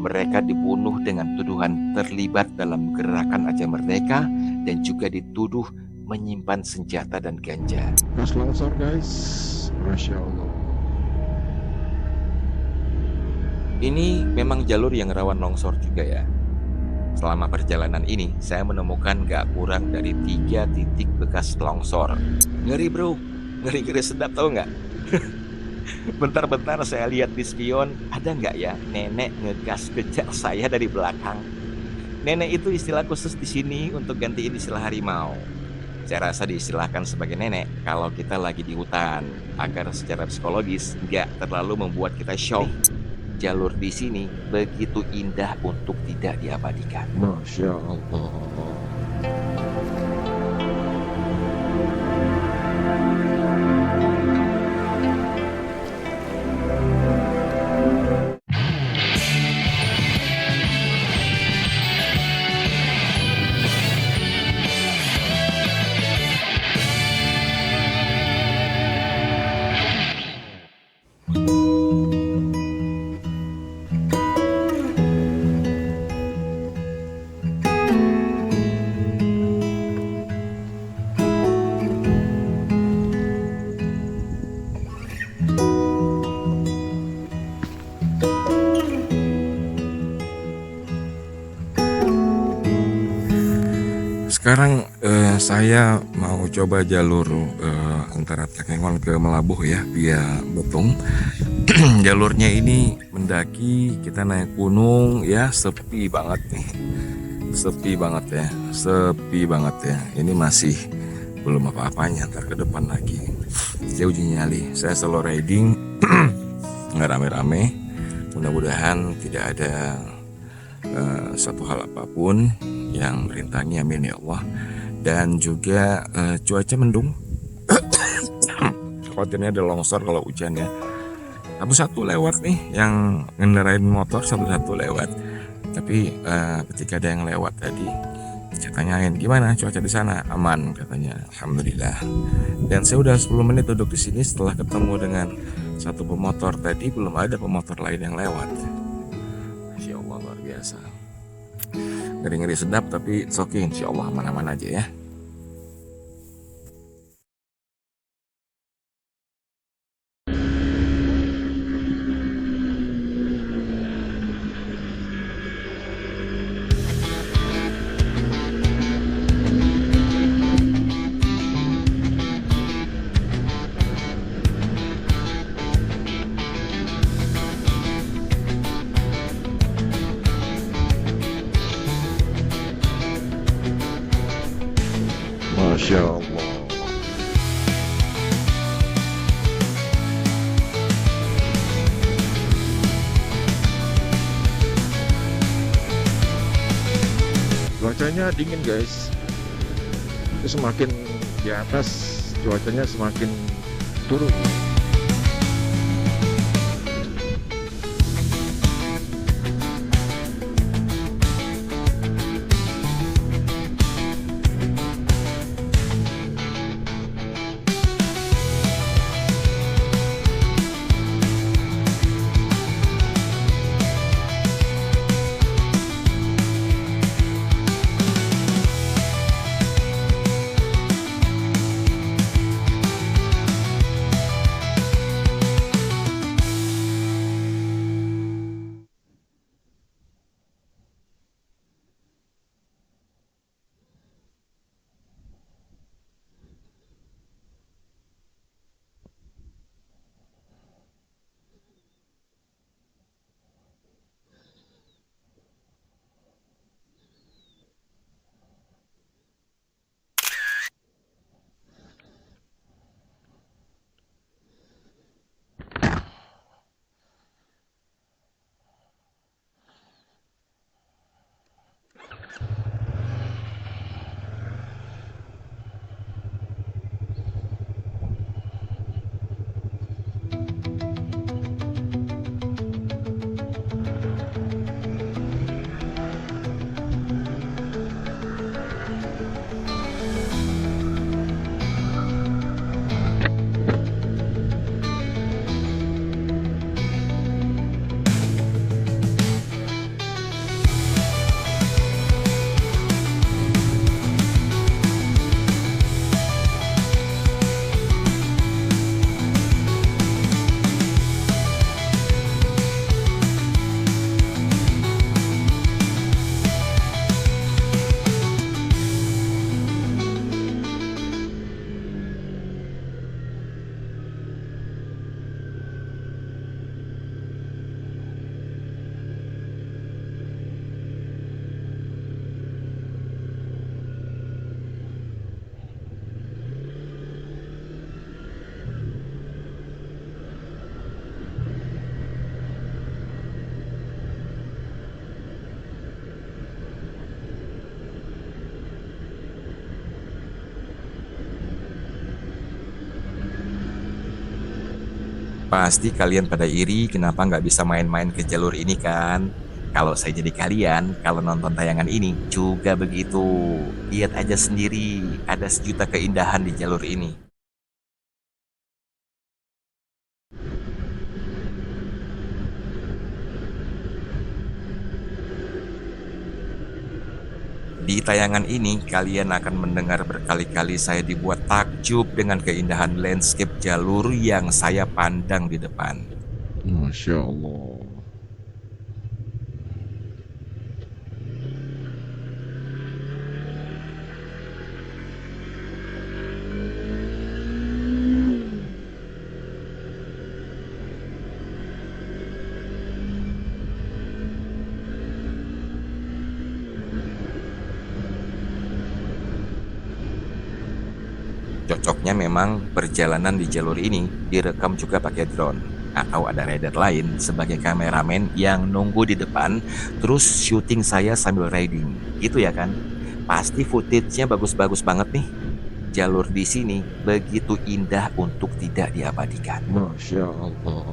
Mereka dibunuh dengan tuduhan terlibat dalam gerakan Aceh Merdeka dan juga dituduh menyimpan senjata dan ganja. Pas longsor guys, Masya Allah. Ini memang jalur yang rawan longsor juga ya. Selama perjalanan ini, saya menemukan gak kurang dari 3 titik bekas longsor. Ngeri bro, ngeri-ngeri sedap tau nggak? Bentar-bentar saya lihat di spion, ada nggak ya nenek ngegas kejar saya dari belakang? Nenek itu istilah khusus di sini untuk gantiin istilah harimau. Saya rasa diistilahkan sebagai nenek kalau kita lagi di hutan, agar secara psikologis nggak terlalu membuat kita shock. Jalur di sini begitu indah untuk tidak diabadikan. Masya Allah. Sekarang saya mau coba jalur antara Takengon ke Melabuh ya, via Betung. Jalurnya ini mendaki, kita naik gunung ya, sepi banget nih. Sepi banget ya. Ini masih belum apa-apanya, ntar ke depan lagi. Saya uji nyali, saya solo riding, nggak rame-rame. Mudah-mudahan tidak ada satu hal apapun yang merintangi, amin ya Allah. Dan juga cuaca mendung. Khawatirnya ada longsor kalau hujan ya. Satu lewat nih, yang ngendarain motor satu lewat. Tapi ketika ada yang lewat tadi, saya tanyain gimana cuaca di sana, aman katanya, alhamdulillah. Dan saya udah 10 menit duduk di sini setelah ketemu dengan satu pemotor. Tadi belum ada pemotor lain yang lewat. Masya Allah, luar biasa. Ngeri-ngeri sedap, tapi it's okay, insya Allah aman-aman aja ya. Masya Allah. Cuacanya dingin guys. Itu semakin di atas, cuacanya semakin turun. Pasti kalian pada iri kenapa nggak bisa main-main ke jalur ini kan? Kalau saya jadi kalian, kalau nonton tayangan ini juga begitu. Lihat aja sendiri, ada sejuta keindahan di jalur ini. Di tayangan ini, kalian akan mendengar berkali-kali saya dibuat takjub dengan keindahan landscape jalur yang saya pandang di depan. Masya Allah. Cocoknya memang perjalanan di jalur ini direkam juga pakai drone atau ada rider lain sebagai kameramen yang nunggu di depan terus syuting saya sambil riding. Gitu ya kan? Pasti footage-nya bagus-bagus banget nih. Jalur di sini begitu indah untuk tidak diabadikan. Masya Allah.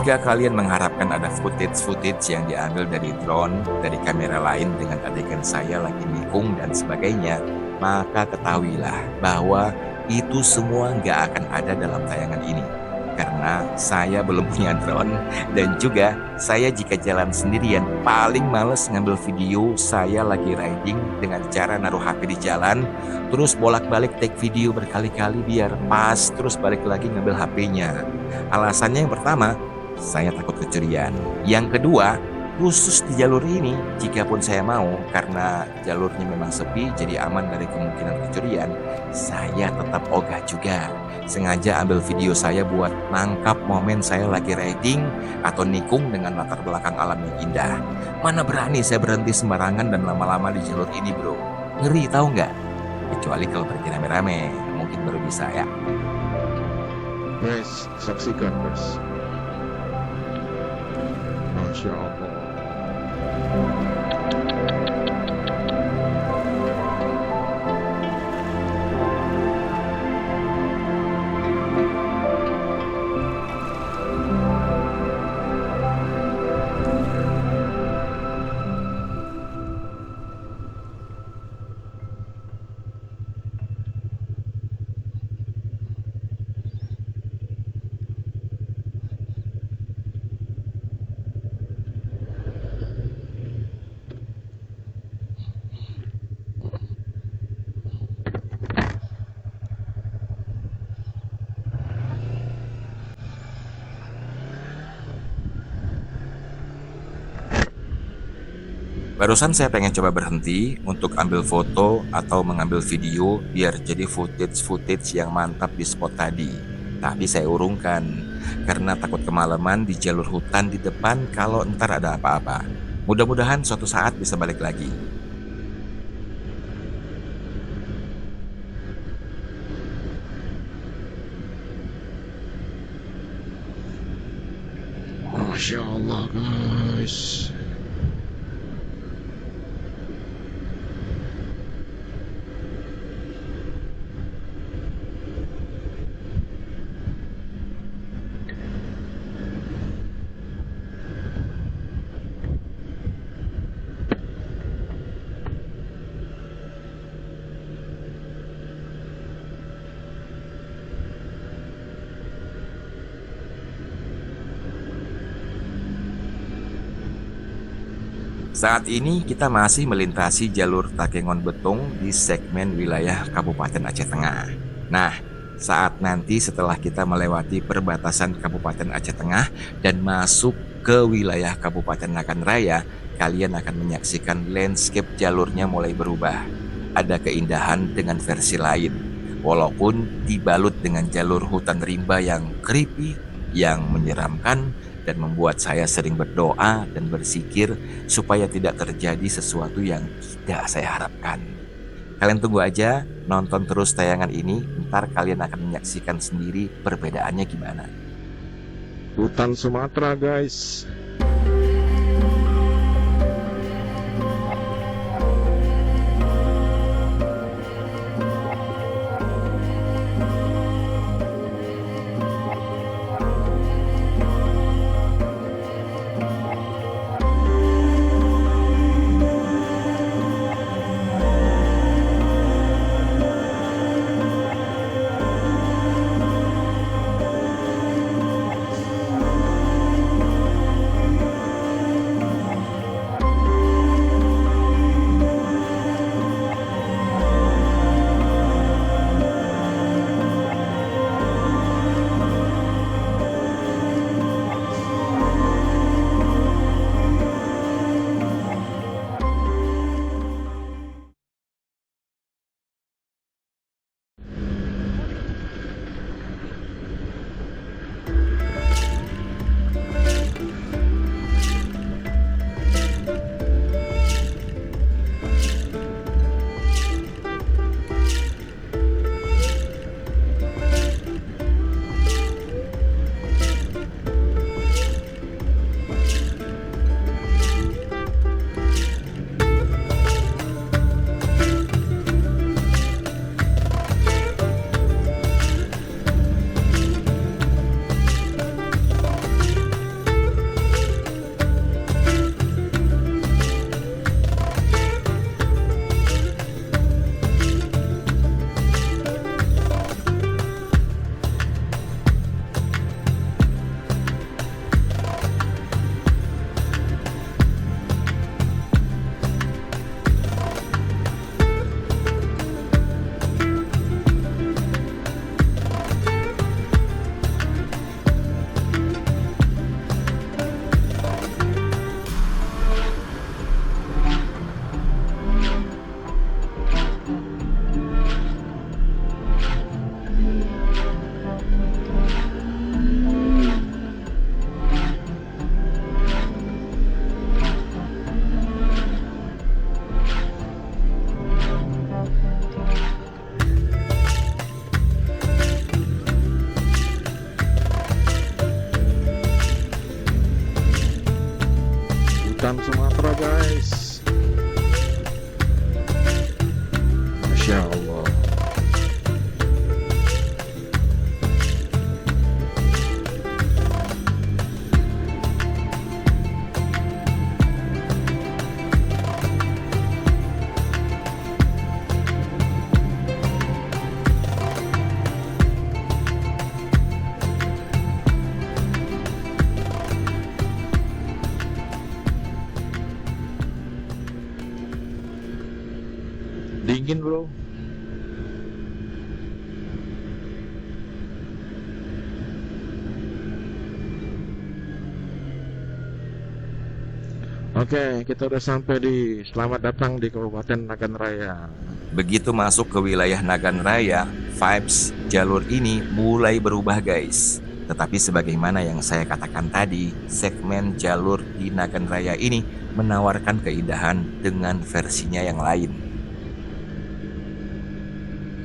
Jika kalian mengharapkan ada footage yang diambil dari drone, dari kamera lain dengan adegan saya lagi nikung dan sebagainya, maka ketahuilah bahwa itu semua nggak akan ada dalam tayangan ini. Karena saya belum punya drone dan juga saya jika jalan sendirian paling males ngambil video saya lagi riding dengan cara naruh HP di jalan, terus bolak-balik take video berkali-kali biar pas, terus balik lagi ngambil HP-nya. Alasannya yang pertama, saya takut kecurian. Yang kedua, khusus di jalur ini, jikapun saya mau, karena jalurnya memang sepi, jadi aman dari kemungkinan kecurian, saya tetap ogah juga. Sengaja ambil video saya buat nangkap momen saya lagi riding atau nikung dengan latar belakang alam yang indah. Mana berani saya berhenti sembarangan dan lama-lama di jalur ini, bro. Ngeri tahu nggak? Kecuali kalau pergi rame-rame, mungkin baru bisa ya. Guys, saksikan guys. Masya Allah. Barusan saya pengen coba berhenti untuk ambil foto atau mengambil video biar jadi footage yang mantap di spot tadi. Tapi saya urungkan karena takut kemalaman di jalur hutan di depan kalau ntar ada apa-apa. Mudah-mudahan suatu saat bisa balik lagi. Masya Allah guys. Saat ini kita masih melintasi jalur Takengon Betung di segmen wilayah Kabupaten Aceh Tengah. Nah, Saat nanti setelah kita melewati perbatasan Kabupaten Aceh Tengah dan masuk ke wilayah Kabupaten Nagan Raya, kalian akan menyaksikan landscape jalurnya mulai berubah. Ada keindahan dengan versi lain, walaupun dibalut dengan jalur hutan rimba yang creepy, yang menyeramkan, dan membuat saya sering berdoa dan bersikir supaya tidak terjadi sesuatu yang tidak saya harapkan. Kalian tunggu aja, nonton terus tayangan ini, ntar kalian akan menyaksikan sendiri perbedaannya gimana. Hutan Sumatera, guys. Hutan Sumatera, guys. Masya Allah. Dingin, bro. Oke, kita udah sampai di Selamat Datang di Kabupaten Nagan Raya. Begitu masuk ke wilayah Nagan Raya, vibes jalur ini mulai berubah guys. Tetapi sebagaimana yang saya katakan tadi, segmen jalur di Nagan Raya ini menawarkan keindahan dengan versinya yang lain.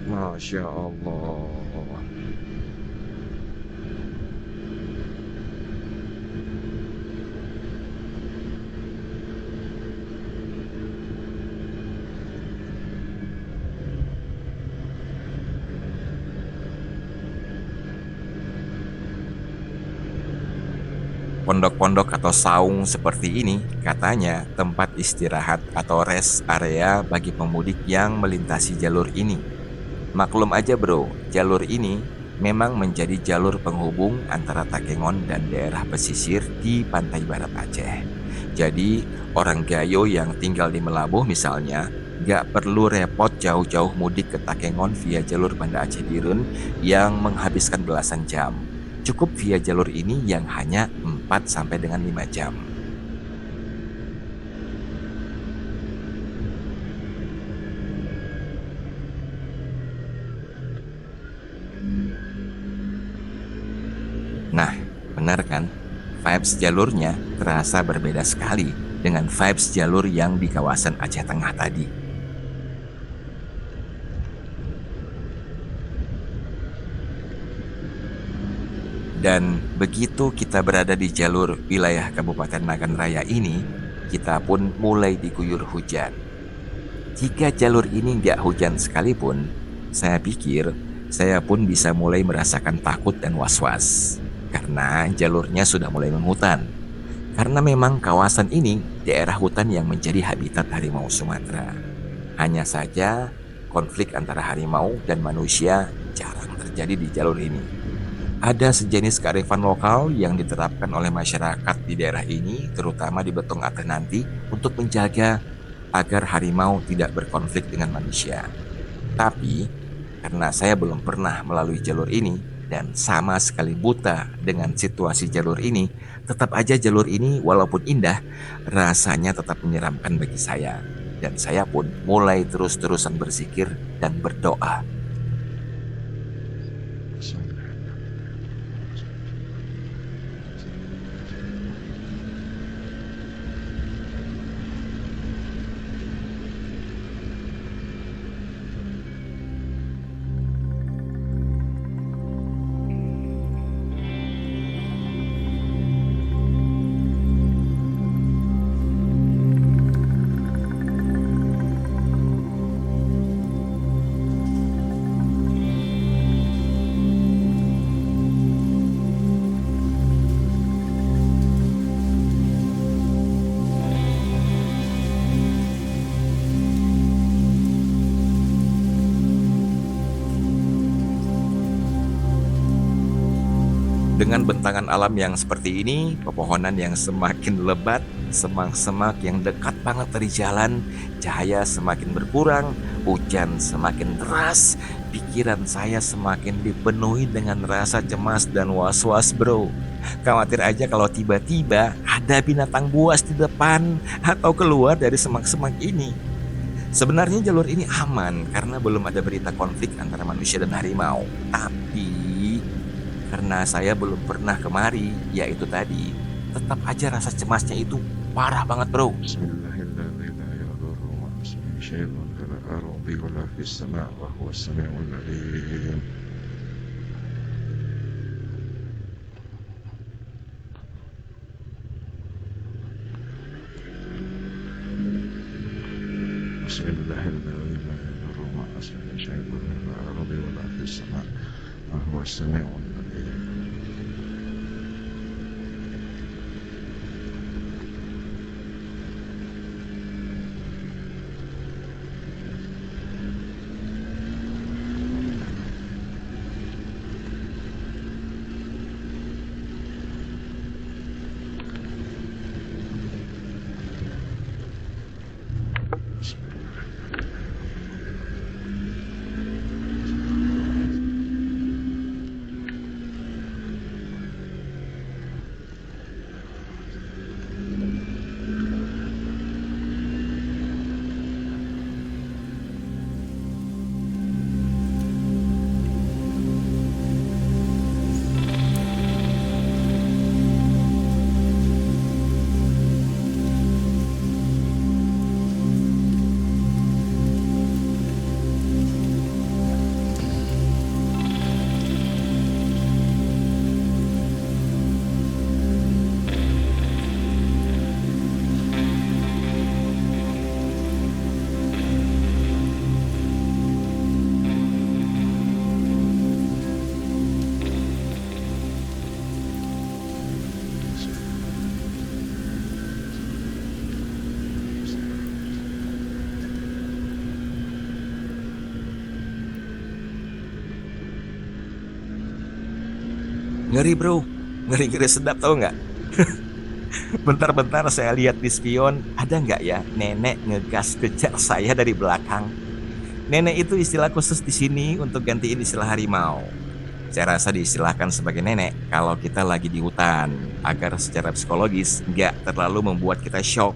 Masya Allah. Pondok-pondok atau saung seperti ini katanya tempat istirahat atau rest area bagi pemudik yang melintasi jalur ini. Maklum aja bro, jalur ini memang menjadi jalur penghubung antara Takengon dan daerah pesisir di pantai barat Aceh. Jadi orang Gayo yang tinggal di Melabuh misalnya nggak perlu repot jauh-jauh mudik ke Takengon via jalur Banda Aceh Dirun yang menghabiskan belasan jam. Cukup via jalur ini yang hanya 4 sampai dengan 5 jam. Nah, benar kan? Vibes jalurnya terasa berbeda sekali dengan vibes jalur yang di kawasan Aceh Tengah tadi. Dan begitu kita berada di jalur wilayah Kabupaten Nagan Raya ini, kita pun mulai diguyur hujan. Jika jalur ini nggak hujan sekalipun, saya pikir saya pun bisa mulai merasakan takut dan was-was. Karena jalurnya sudah mulai menghutan. Karena memang kawasan ini daerah hutan yang menjadi habitat harimau Sumatera. Hanya saja konflik antara harimau dan manusia jarang terjadi di jalur ini. Ada sejenis kearifan lokal yang diterapkan oleh masyarakat di daerah ini, terutama di Betong Ateh nanti, untuk menjaga agar harimau tidak berkonflik dengan manusia. Tapi, karena saya belum pernah melalui jalur ini dan sama sekali buta dengan situasi jalur ini, tetap aja jalur ini walaupun indah, rasanya tetap menyeramkan bagi saya. Dan saya pun mulai terus-terusan berzikir dan berdoa. Dengan bentangan alam yang seperti ini, pepohonan yang semakin lebat, semak-semak yang dekat banget dari jalan, cahaya semakin berkurang, hujan semakin deras, pikiran saya semakin dipenuhi dengan rasa cemas dan was-was, bro. Khawatir aja kalau tiba-tiba ada binatang buas di depan atau keluar dari semak-semak ini. Sebenarnya jalur ini aman karena belum ada berita konflik antara manusia dan harimau. Tapi karena saya belum pernah kemari, yaitu tadi, tetap aja rasa cemasnya itu parah banget, bro. Ngeri, bro. Ngeri-ngeri sedap, tau nggak? Bentar-bentar saya lihat di spion, ada nggak ya nenek ngegas kejar saya dari belakang. Nenek itu istilah khusus di sini untuk gantiin istilah harimau. Saya rasa diistilahkan sebagai nenek kalau kita lagi di hutan, agar secara psikologis nggak terlalu membuat kita shock.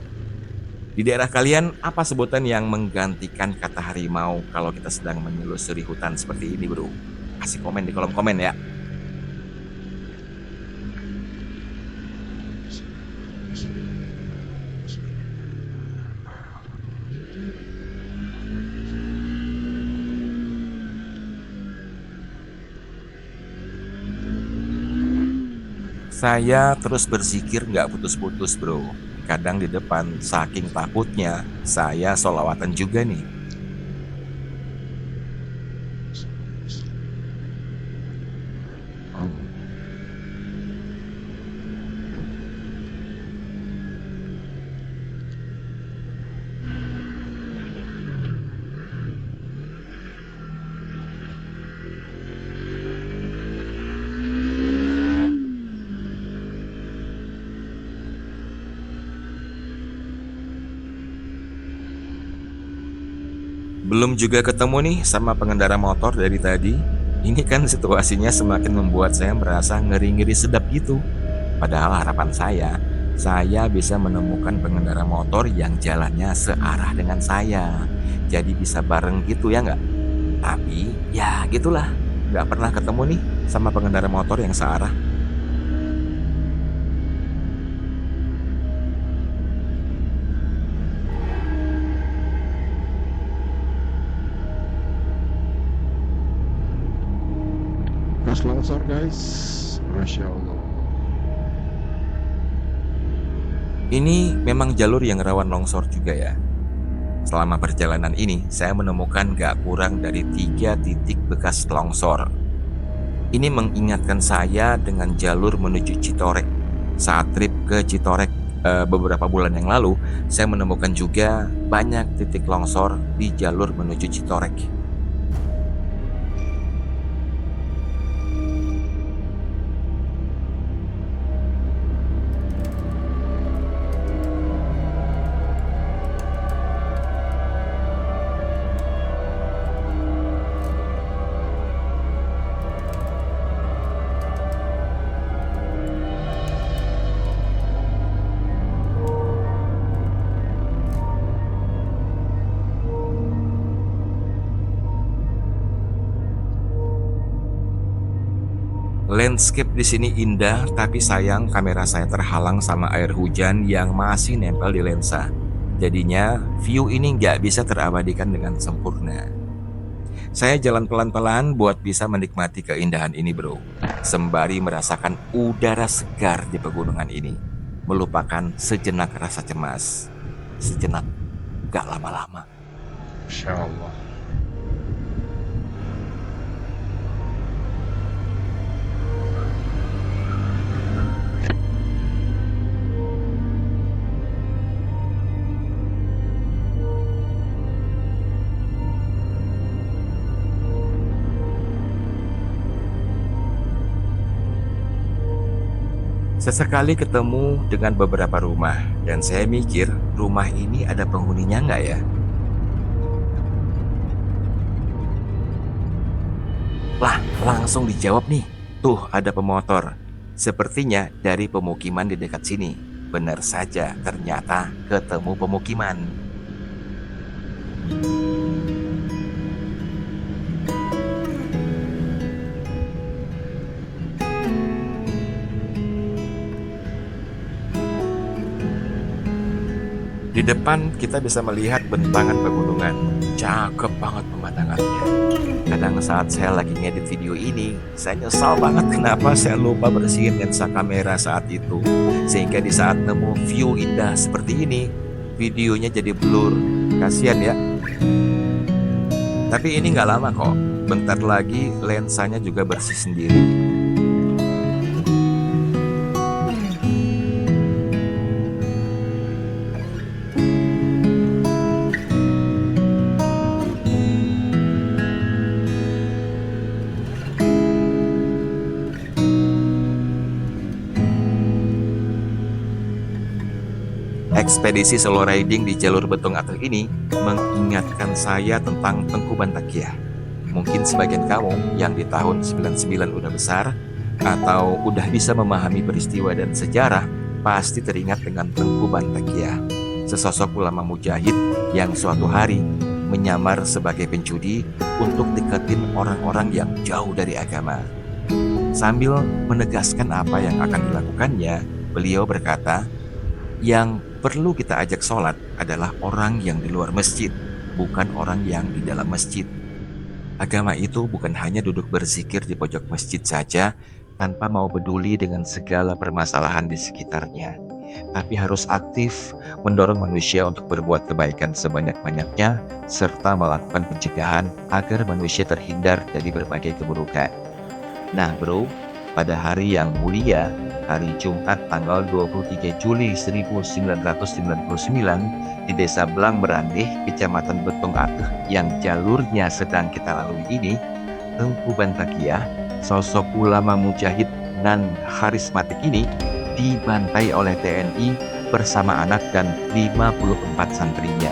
Di daerah kalian, apa sebutan yang menggantikan kata harimau kalau kita sedang menyelusuri hutan seperti ini, bro? Kasih komen di kolom komen ya. Saya terus berzikir nggak putus-putus, bro. Kadang di depan, saking takutnya, saya sholawatan juga nih. Belum juga ketemu nih sama pengendara motor dari tadi. Ini kan situasinya semakin membuat saya merasa ngeri-ngeri sedap gitu. Padahal harapan saya bisa menemukan pengendara motor yang jalannya searah dengan saya. Jadi bisa bareng gitu ya nggak? Tapi ya gitulah, nggak pernah ketemu nih sama pengendara motor yang searah. Bekas longsor guys, Masya Allah. Ini memang jalur yang rawan longsor juga ya. Selama perjalanan ini, saya menemukan gak kurang dari 3 titik bekas longsor. Ini mengingatkan saya dengan jalur menuju Citorek. Saat trip ke Citorek beberapa bulan yang lalu, saya menemukan juga banyak titik longsor di jalur menuju Citorek. Landscape di sini indah, tapi sayang kamera saya terhalang sama air hujan yang masih nempel di lensa. Jadinya view ini nggak bisa terabadikan dengan sempurna. Saya jalan pelan-pelan buat bisa menikmati keindahan ini, bro. Sembari merasakan udara segar di pegunungan ini, melupakan sejenak rasa cemas. Sejenak, gak lama-lama. Masya Allah. Sesekali ketemu dengan beberapa rumah, dan saya mikir rumah ini ada penghuninya nggak ya? Lah, langsung dijawab nih. Tuh ada pemotor. Sepertinya dari pemukiman di dekat sini. Benar saja, ternyata ketemu pemukiman. Di depan kita bisa melihat bentangan pegunungan. Cakep banget pemandangannya. Kadang saat saya lagi ngedit video ini, saya nyesal banget kenapa saya lupa bersihin lensa kamera saat itu. Sehingga di saat nemu view indah seperti ini, videonya jadi blur. Kasian ya. Tapi ini nggak lama kok. Bentar lagi lensanya juga bersih sendiri. Ekspedisi solo riding di jalur Betung Ateh ini mengingatkan saya tentang Tengku Bantakiah. Mungkin sebagian kamu yang di tahun 99 udah besar atau udah bisa memahami peristiwa dan sejarah pasti teringat dengan Tengku Bantakiah, sesosok ulama mujahid yang suatu hari menyamar sebagai pencudi untuk deketin orang-orang yang jauh dari agama. Sambil menegaskan apa yang akan dilakukannya, beliau berkata, yang perlu kita ajak sholat adalah orang yang di luar masjid, bukan orang yang di dalam masjid. Agama itu bukan hanya duduk berzikir di pojok masjid saja tanpa mau peduli dengan segala permasalahan di sekitarnya, tapi harus aktif mendorong manusia untuk berbuat kebaikan sebanyak-banyaknya serta melakukan pencegahan agar manusia terhindar dari berbagai keburukan. Nah bro, pada hari yang mulia, hari Jumat tanggal 23 Juli 1999 di Desa Blang Merandeh, Kecamatan Betung Ateh yang jalurnya sedang kita lalui ini, Tengku Bantakiah, sosok ulama mujahid nan karismatik ini dibantai oleh TNI bersama anak dan 54 santrinya.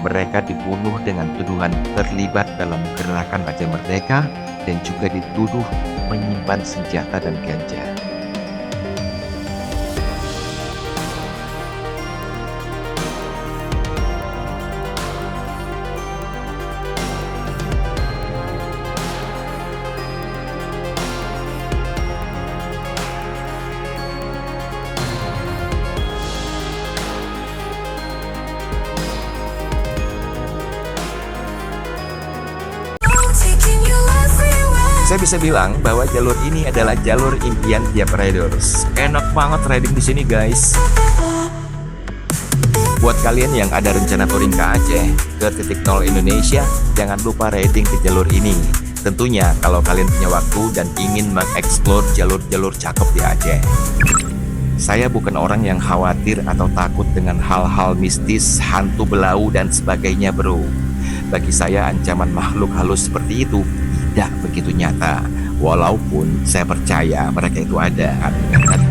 Mereka dibunuh dengan tuduhan terlibat dalam gerakan Aceh Merdeka dan juga dituduh menyimpan senjata dan ganja. Saya bisa bilang bahwa jalur ini adalah jalur impian tiap riders. Enak banget riding di sini, guys. Buat kalian yang ada rencana touring ke Aceh, ke titik nol Indonesia, jangan lupa riding ke jalur ini. Tentunya kalau kalian punya waktu dan ingin mengeksplor jalur-jalur cakep di Aceh. Saya bukan orang yang khawatir atau takut dengan hal-hal mistis, hantu belau dan sebagainya, bro. Bagi saya ancaman makhluk halus seperti itu tidak begitu nyata, walaupun saya percaya mereka itu ada.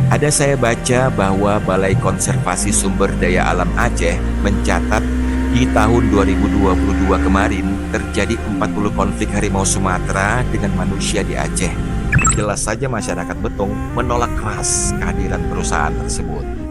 Ada saya baca bahwa Balai Konservasi Sumber Daya Alam Aceh mencatat di tahun 2022 kemarin terjadi 40 konflik harimau Sumatera dengan manusia di Aceh. Jelas saja masyarakat Betung menolak keras kehadiran perusahaan tersebut.